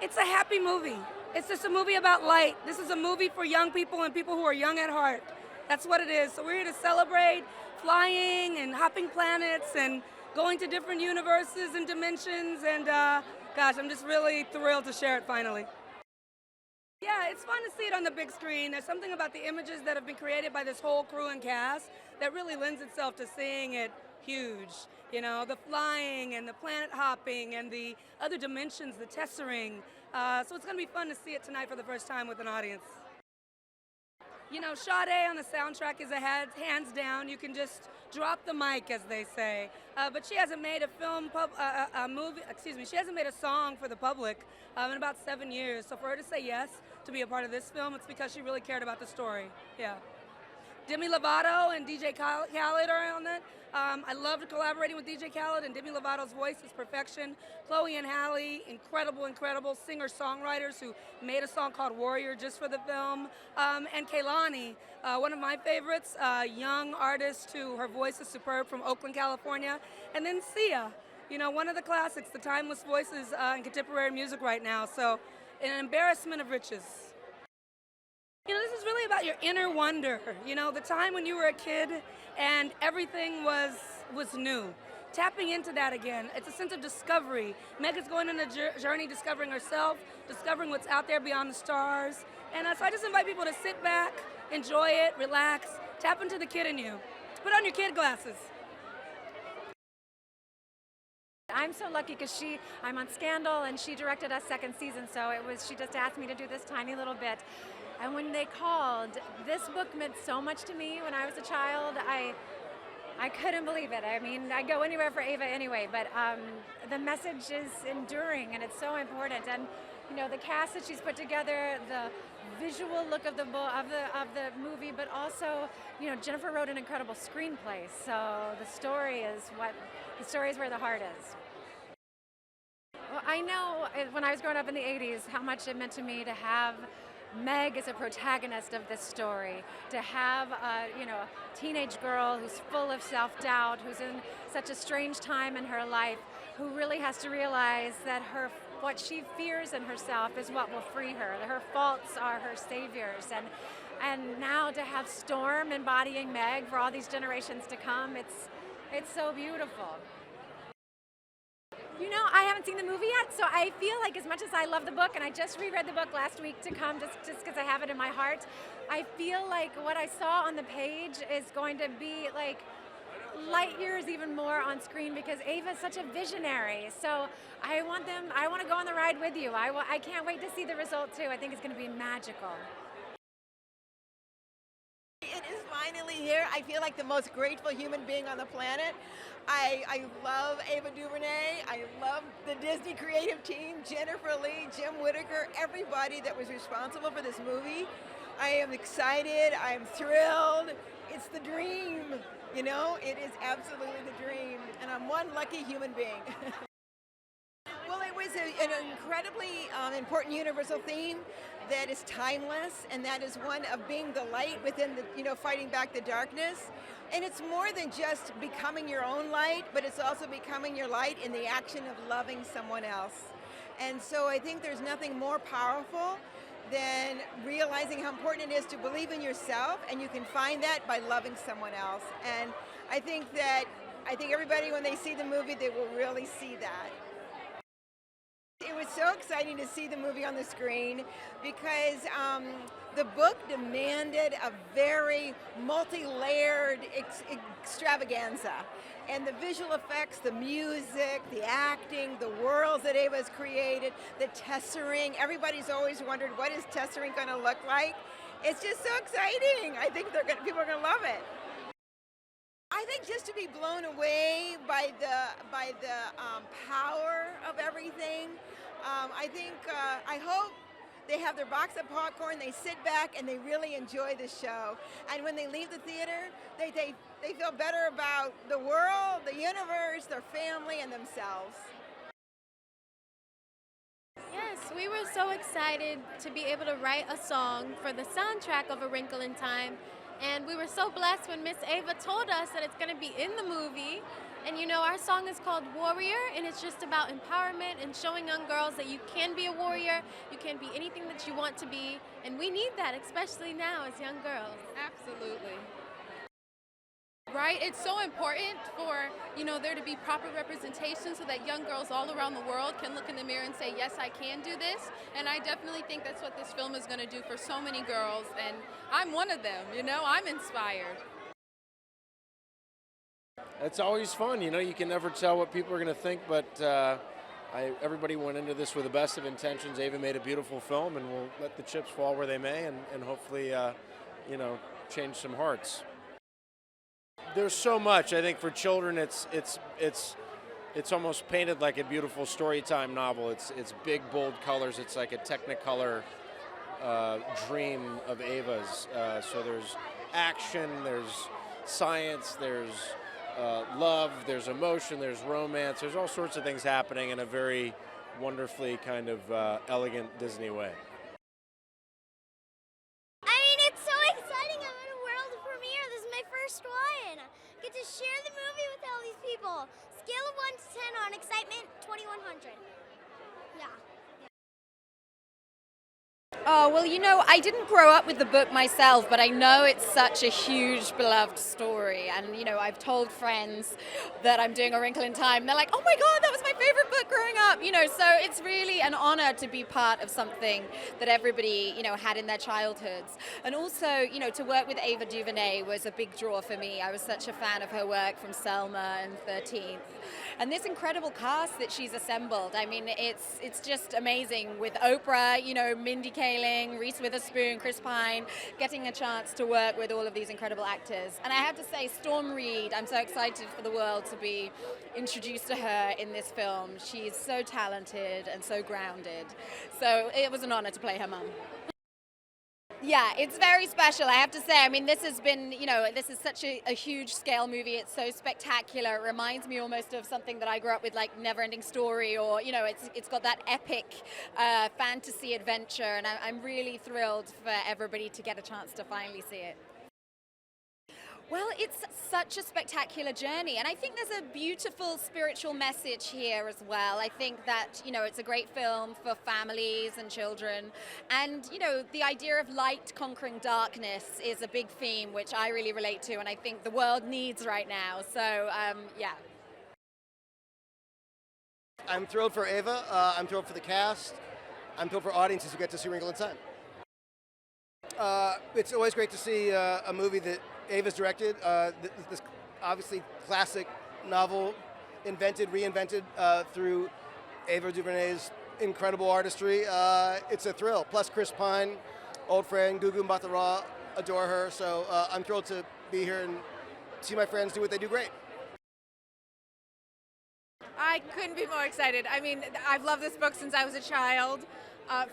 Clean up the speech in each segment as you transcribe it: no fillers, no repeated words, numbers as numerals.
It's a happy movie. It's just a movie about light. This is a movie for young people and people who are young at heart. That's what it is. So we're here to celebrate flying and hopping planets and going to different universes and dimensions. And gosh, I'm just really thrilled to share it finally. Yeah, it's fun to see it on the big screen. There's something about the images that have been created by this whole crew and cast that really lends itself to seeing it huge. You know, the flying and the planet hopping and the other dimensions, the tesseract. So it's going to be fun to see it tonight for the first time with an audience. You know, Sade on the soundtrack is hands down. You can just drop the mic, as they say. But she hasn't made she hasn't made a song for the public in about 7 years. So for her to say yes to be a part of this film, it's because she really cared about the story. Yeah. Demi Lovato and DJ Khaled are on it. I loved collaborating with DJ Khaled, and Demi Lovato's voice is perfection. Chloe and Halle, incredible singer-songwriters who made a song called Warrior just for the film. And Kehlani, one of my favorites, young artist who her voice is superb from Oakland, California. And then Sia, you know, one of the classics, the timeless voices in contemporary music right now. So an embarrassment of riches. You know, this is really about your inner wonder. You know, the time when you were a kid and everything was new. Tapping into that again. It's a sense of discovery. Meg is going on a journey discovering herself, discovering what's out there beyond the stars. And so I just invite people to sit back, enjoy it, relax, tap into the kid in you. Put on your kid glasses. I'm so lucky because I'm on Scandal and she directed us second season, so she just asked me to do this tiny little bit. And when they called, this book meant so much to me when I was a child. I couldn't believe it. I mean, I'd go anywhere for Ava anyway, but the message is enduring and it's so important. And you know, the cast that she's put together, the visual look of the movie, but also, you know, Jennifer wrote an incredible screenplay. So the story is where the heart is. Well, I know when I was growing up in the 80s how much it meant to me to have Meg is a protagonist of this story, to have a teenage girl who's full of self-doubt, who's in such a strange time in her life, who really has to realize that what she fears in herself is what will free her. Her faults are her saviors, and now to have Storm embodying Meg for all these generations to come, it's so beautiful. You know, I haven't seen the movie yet, so I feel like as much as I love the book, and I just reread the book last week to come just because I have it in my heart, I feel like what I saw on the page is going to be like light years even more on screen because Ava's such a visionary. So I want to go on the ride with you. I can't wait to see the result too. I think it's going to be magical. It is finally here. I feel like the most grateful human being on the planet. I love Ava DuVernay. I love the Disney creative team, Jennifer Lee, Jim Whitaker, everybody that was responsible for this movie. I am excited. I'm thrilled. It's the dream. You know, it is absolutely the dream. And I'm one lucky human being. Well, it was an incredibly important universal theme that is timeless, and that is one of being the light within the, fighting back the darkness. And it's more than just becoming your own light, but it's also becoming your light in the action of loving someone else. And so I think there's nothing more powerful than realizing how important it is to believe in yourself, and you can find that by loving someone else. And I think everybody, when they see the movie, they will really see that. It was so exciting to see the movie on the screen because the book demanded a very multi-layered extravaganza. And the visual effects, the music, the acting, the worlds that Ava's created, the tesseract, everybody's always wondered what is tesseract going to look like. It's just so exciting. I think people are going to love it. I think just to be blown away by the power of everything. I hope they have their box of popcorn, they sit back, and they really enjoy the show. And when they leave the theater, they feel better about the world, the universe, their family, and themselves. Yes, we were so excited to be able to write a song for the soundtrack of A Wrinkle in Time. And we were so blessed when Miss Ava told us that it's going to be in the movie. And you know, our song is called Warrior, and it's just about empowerment and showing young girls that you can be a warrior, you can be anything that you want to be, and we need that, especially now as young girls. Absolutely. Right? It's so important for, there to be proper representation so that young girls all around the world can look in the mirror and say, yes, I can do this. And I definitely think that's what this film is going to do for so many girls. And I'm one of them, I'm inspired. It's always fun, you can never tell what people are going to think, but everybody went into this with the best of intentions. Ava made a beautiful film, and we'll let the chips fall where they may, and hopefully, change some hearts. There's so much. I think for children, it's almost painted like a beautiful story time novel. It's big, bold colors. It's like a Technicolor dream of Ava's. So there's action, there's science, there's love, there's emotion, there's romance. There's all sorts of things happening in a very wonderfully kind of elegant Disney way. I mean, it's so exciting. I'm at a world premiere. This is my first one. Get to share the movie with all these people. Scale of 1 to 10 on excitement, 2100. Yeah. Oh, well, I didn't grow up with the book myself, but I know it's such a huge, beloved story. And, I've told friends that I'm doing A Wrinkle in Time. And they're like, oh my God, that was my favorite book growing up. So it's really an honor to be part of something that everybody, had in their childhoods. And also, to work with Ava DuVernay was a big draw for me. I was such a fan of her work from Selma and 13th. And this incredible cast that she's assembled, I mean, it's just amazing with Oprah, Mindy Kaling, Reese Witherspoon, Chris Pine, getting a chance to work with all of these incredible actors. And I have to say, Reid, I'm so excited for the world to be introduced to her in this film. She's so talented and so grounded. So it was an honor to play her mum. Yeah, it's very special, I have to say. I mean, this has been, this is such a huge scale movie. It's so spectacular. It reminds me almost of something that I grew up with, like Never-Ending Story, or, it's got that epic fantasy adventure, and I'm really thrilled for everybody to get a chance to finally see it. Well, it's such a spectacular journey, and I think there's a beautiful spiritual message here as well. I think that, it's a great film for families and children, and, the idea of light conquering darkness is a big theme, which I really relate to, and I think the world needs right now, so, yeah. I'm thrilled for Ava, I'm thrilled for the cast, I'm thrilled for audiences who get to see Wrinkle in Time. It's always great to see a movie that Ava's directed, this obviously classic novel, reinvented through Ava DuVernay's incredible artistry. It's a thrill. Plus Chris Pine, old friend, Gugu and Mbatha-Raw, adore her. So I'm thrilled to be here and see my friends do what they do great. I couldn't be more excited. I mean, I've loved this book since I was a child.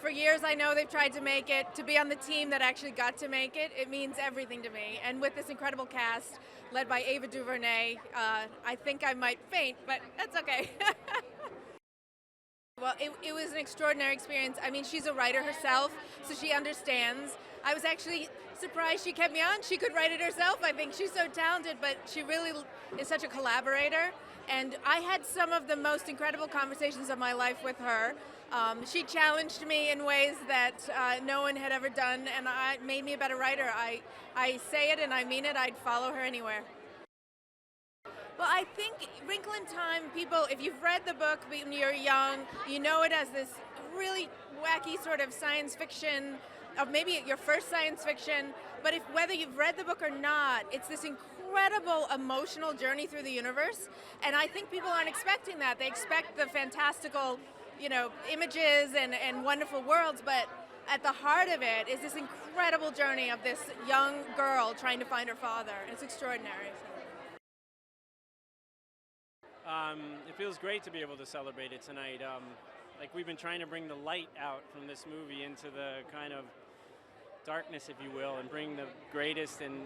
For years, I know they've tried to make it. To be on the team that actually got to make it, it means everything to me. And with this incredible cast, led by Ava DuVernay, I think I might faint, but that's okay. Well, it was an extraordinary experience. I mean, she's a writer herself, so she understands. I was actually surprised she kept me on. She could write it herself. I think she's so talented, but she really is such a collaborator. And I had some of the most incredible conversations of my life with her. She challenged me in ways that no one had ever done, and it made me a better writer. I say it and I mean it. I'd follow her anywhere. Well, I think Wrinkle in Time, people, if you've read the book when you're young, you know it as this really wacky sort of science fiction, or maybe your first science fiction, but whether you've read the book or not, it's this incredible emotional journey through the universe, and I think people aren't expecting that. They expect the fantastical, images and wonderful worlds, but at the heart of it is this incredible journey of this young girl trying to find her father. It's extraordinary. It feels great to be able to celebrate it tonight. We've been trying to bring the light out from this movie into the kind of darkness, if you will, and bring the greatest and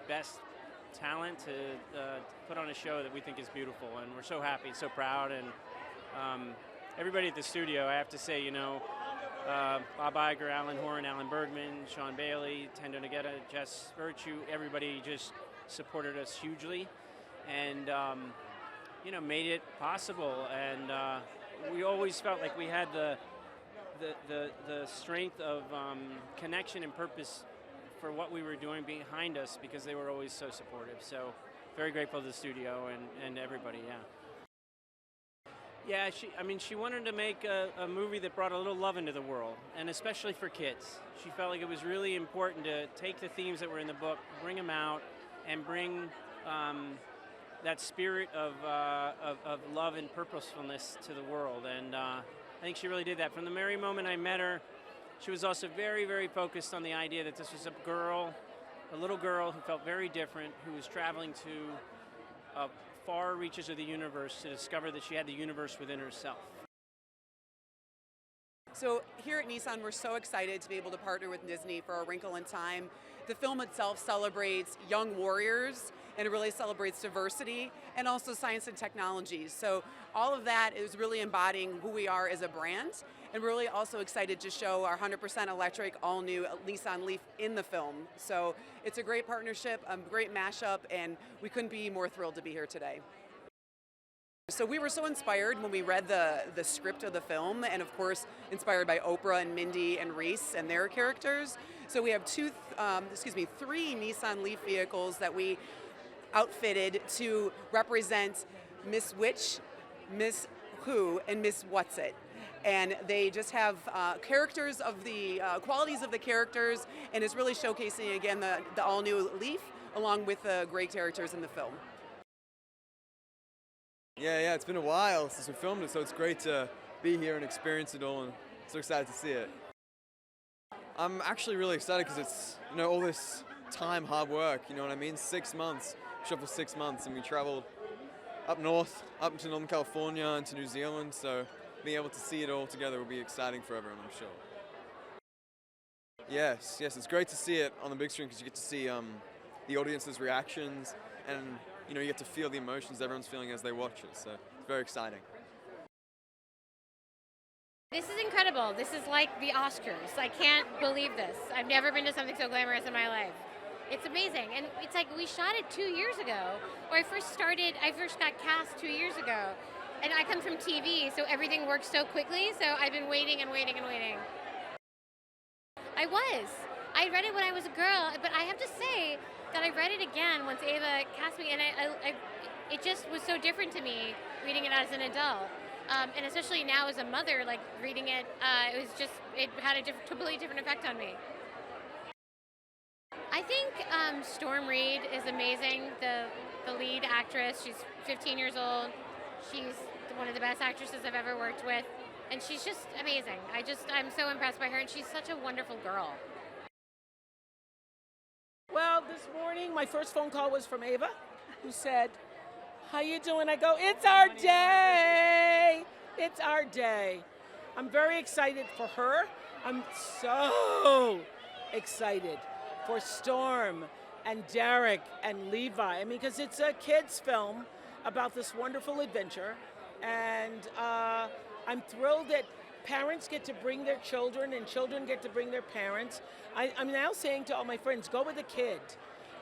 best talent to put on a show that we think is beautiful. And we're so happy, so proud, and everybody at the studio, I have to say, Bob Iger, Alan Horn, Alan Bergman, Sean Bailey, Tendo Nagetta, Jess Virtue, everybody just supported us hugely. And made it possible. And we always felt like we had the strength of connection and purpose for what we were doing behind us, because they were always so supportive. So very grateful to the studio and everybody, Yeah, she wanted to make a movie that brought a little love into the world, and especially for kids. She felt like it was really important to take the themes that were in the book, bring them out, and bring that spirit of love and purposefulness to the world. And I think she really did that. From the very moment I met her, she was also very, very focused on the idea that this was a little girl who felt very different, who was traveling to far reaches of the universe to discover that she had the universe within herself. So here at Nissan, we're so excited to be able to partner with Disney for A Wrinkle in Time. The film itself celebrates young warriors, and it really celebrates diversity and also science and technology. So all of that is really embodying who we are as a brand, and we're really also excited to show our 100% electric, all-new Nissan Leaf in the film. So it's a great partnership, a great mashup, and we couldn't be more thrilled to be here today. So we were so inspired when we read the script of the film, and of course inspired by Oprah and Mindy and Reese and their characters. So we have three Nissan Leaf vehicles that we outfitted to represent Miss Which, Miss Who, and Miss Whatsit. And they just have characters of the qualities of the characters, and it's really showcasing again the all-new Leaf along with the great characters in the film. Yeah, it's been a while since we filmed it, so it's great to be here and experience it all, and so excited to see it. I'm actually really excited because it's, all this time, hard work, you know what I mean? 6 months, shot for 6 months, and we traveled up north, up into Northern California, into New Zealand, so being able to see it all together will be exciting for everyone, I'm sure. Yes, it's great to see it on the big screen because you get to see the audience's reactions, and you get to feel the emotions everyone's feeling as they watch it, so it's very exciting. This is incredible. This is like the Oscars. I can't believe this. I've never been to something so glamorous in my life. It's amazing. And it's like we shot it 2 years ago, or I first got cast 2 years ago. And I come from TV, so everything works so quickly, so I've been waiting and waiting and waiting. I read it when I was a girl, but I have to say that I read it again once Ava cast me, and it just was so different to me reading it as an adult. And especially now as a mother, like reading it, it had a totally different effect on me. I think Storm Reid is amazing, the lead actress. She's 15 years old. She's one of the best actresses I've ever worked with, and she's just amazing. I'm so impressed by her, and she's such a wonderful girl. Well, this morning, my first phone call was from Ava, who said, "How you doing?" I go, "It's our day. It's our day." I'm very excited for her. I'm so excited for Storm and Deric and Levi. Because it's a kid's film about this wonderful adventure. And I'm thrilled that parents get to bring their children and children get to bring their parents. I'm now saying to all my friends, go with a kid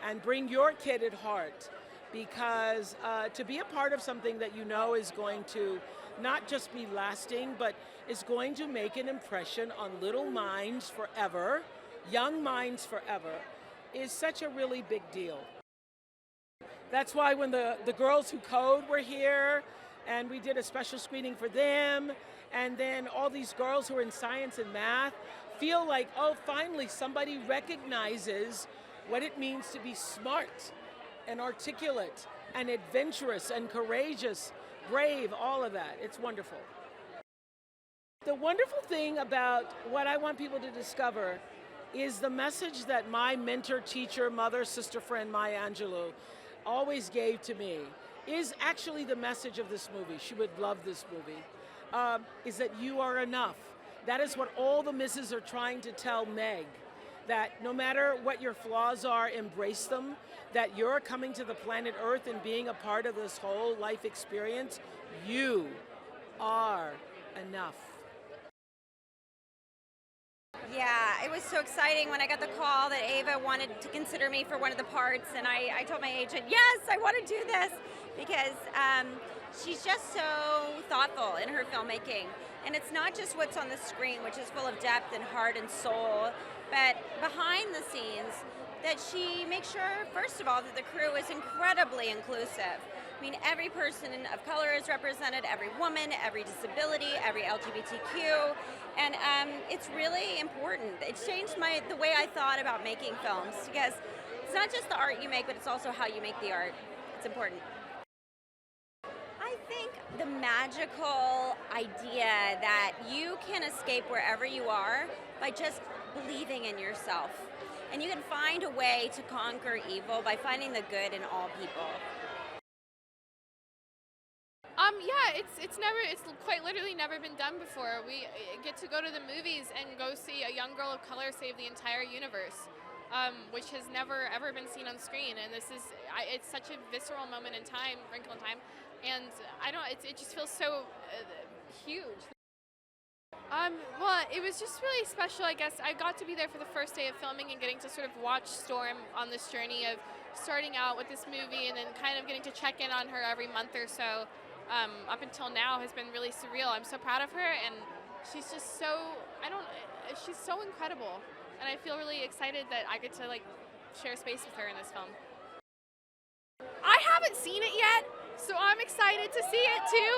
and bring your kid at heart. Because to be a part of something that is going to not just be lasting, but is going to make an impression on little minds forever, young minds forever, is such a really big deal. That's why when the girls who code were here, and we did a special screening for them, and then all these girls who are in science and math feel like, oh, finally somebody recognizes what it means to be smart and articulate and adventurous and courageous, brave, all of that. It's wonderful. The wonderful thing about what I want people to discover is the message that my mentor, teacher, mother, sister, friend, Maya Angelou, always gave to me, is actually the message of this movie. She would love this movie, is that you are enough. That is what all the misses are trying to tell Meg, that no matter what your flaws are, embrace them, that you're coming to the planet Earth and being a part of this whole life experience. You are enough. Yeah, it was so exciting when I got the call that Ava wanted to consider me for one of the parts, and I told my agent, yes, I want to do this, because she's just so thoughtful in her filmmaking. And it's not just what's on the screen, which is full of depth and heart and soul, but behind the scenes, that she makes sure, first of all, that the crew is incredibly inclusive. I mean, every person of color is represented, every woman, every disability, every LGBTQ, and it's really important. It's changed the way I thought about making films, because it's not just the art you make, but it's also how you make the art. It's important. I think the magical idea that you can escape wherever you are by just believing in yourself. And you can find a way to conquer evil by finding the good in all people. It's quite literally never been done before. We get to go to the movies and go see a young girl of color save the entire universe, which has never ever been seen on screen. And it's such a visceral moment in time, Wrinkle in Time, and it just feels so huge. Well, it was just really special, I guess. I got to be there for the first day of filming and getting to sort of watch Storm on this journey of starting out with this movie and then kind of getting to check in on her every month or so. Up until now has been really surreal. I'm so proud of her, and she's just she's so incredible. And I feel really excited that I get to share space with her in this film. I haven't seen it yet, so I'm excited to see it too.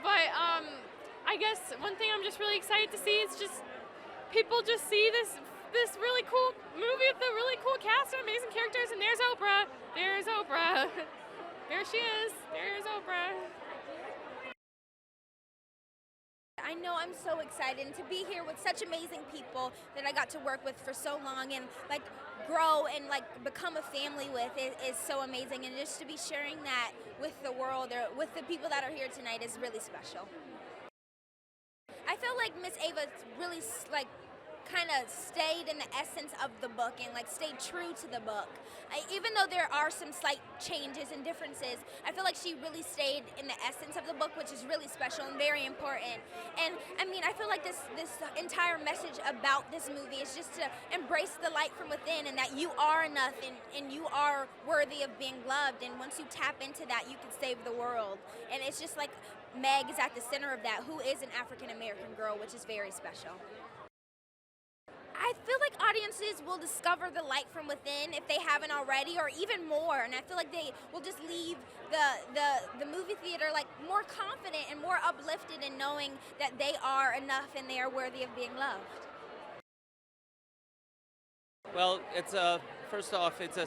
But I guess one thing I'm just really excited to see is just people just see this really cool movie with a really cool cast of amazing characters, and there's Oprah. There's Oprah. There she is. There's Oprah. I know I'm so excited to be here with such amazing people that I got to work with for so long and grow and become a family with is so amazing, and just to be sharing that with the world or with the people that are here tonight is really special. I feel like Miss Ava really kind of stayed in the essence of the book and stayed true to the book. Even though there are some slight changes and differences, I feel like she really stayed in the essence of the book, which is really special and very important. And I mean, I feel like this entire message about this movie is just to embrace the light from within, and that you are enough and you are worthy of being loved. And once you tap into that, you can save the world. And it's just like Meg is at the center of that, who is an African American girl, which is very special. I feel like audiences will discover the light from within if they haven't already, or even more. And I feel like they will just leave the movie theater more confident and more uplifted in knowing that they are enough and they are worthy of being loved. Well, first off, it's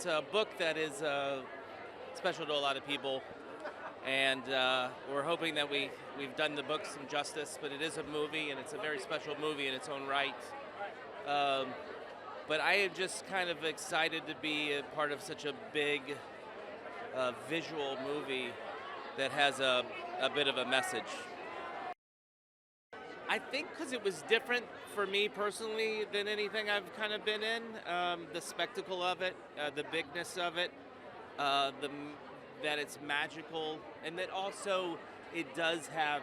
a book that is special to a lot of people, and we're hoping that we've done the book some justice. But it is a movie, and it's a very special movie in its own right. But I am just kind of excited to be a part of such a big visual movie that has a bit of a message. I think because it was different for me personally than anything I've kind of been in. The spectacle of it, the bigness of it, that it's magical, and that also it does have,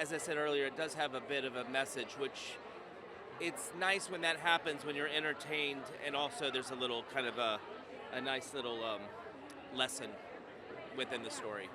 as I said earlier, it does have a bit of a message, which it's nice when that happens, when you're entertained, and also there's a little kind of a nice little lesson within the story.